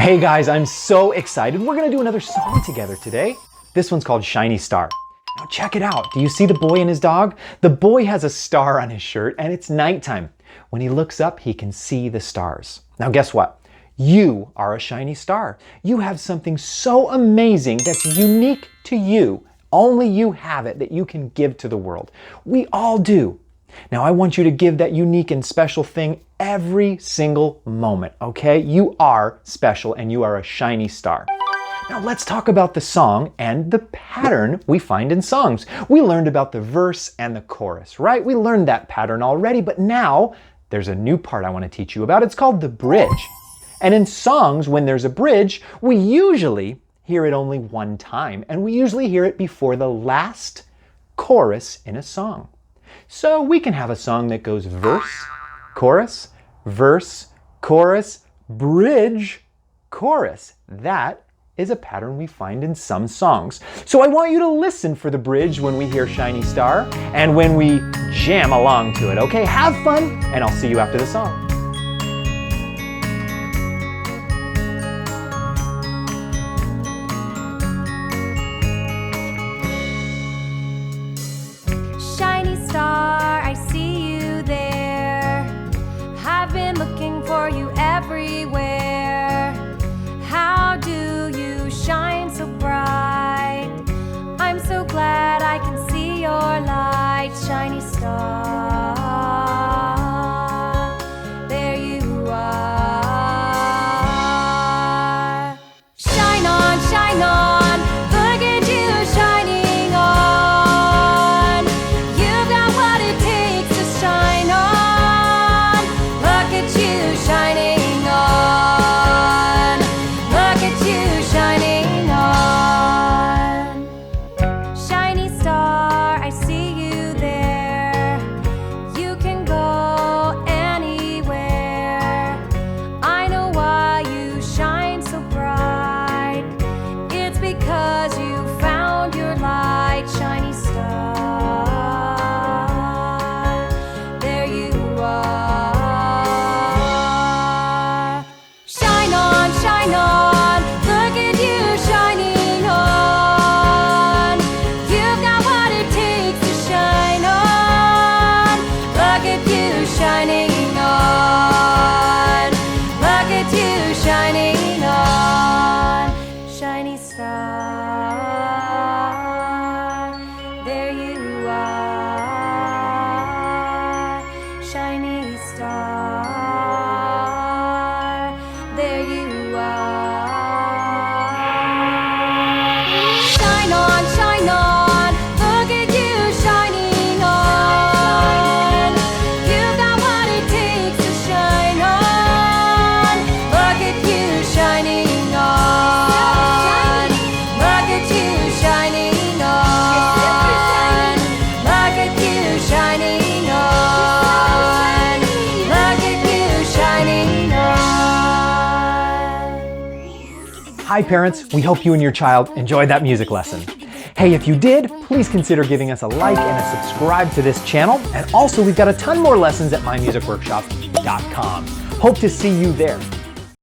Hey guys, I'm so excited. We're gonna do another song together today. This one's called Shiny Star. Now check it out. Do you see the boy and his dog? The boy has a star on his shirt and it's nighttime. When he looks up, he can see the stars. Now guess what? You are a shiny star. You have something so amazing that's unique to you. Only you have it that you can give to the world. We all do. Now I want you to give that unique and special thing every single moment, okay? You are special and you are a shiny star. Now let's talk about the song and the pattern we find in songs. We learned about the verse and the chorus, right? We learned that pattern already, but now there's a new part I want to teach you about. It's called the bridge. And in songs, when there's a bridge, we usually hear it only one time, and we usually hear it before the last chorus in a song. So we can have a song that goes verse, chorus, bridge, chorus. That is a pattern we find in some songs. So I want you to listen for the bridge when we hear Shiny Star and when we jam along to it, okay? Have fun, and I'll see you after the song. Shiny star, I see you there. I've been looking for you everywhere. How do you shine so bright? I'm so glad I can see your light. Shiny star, there you are. Shine on, shine on. Look at you shining on. You've got what it takes to shine on. Look at you shining on. Look at you shining on. Shiny star, I see you there. You can go anywhere. I know why you shine so bright. It's because you found your light. Shiny star, there you are. Shine on, shine on. Look at you shining on. You've got what it takes to shine on. Look at you shining on. Look at you shining on. Shiny star, there you are. Shiny star, there you are. Shine on, shine on. Look at you shining on. You've got what it takes to shine on. Look at you shining on. Look at you shining on. Look at you shining on. Look at you shining on. Hi parents, we hope you and your child enjoyed that music lesson. Hey, if you did, please consider giving us a like and a subscribe to this channel. And also, we've got a ton more lessons at mymusicworkshop.com. Hope to see you there.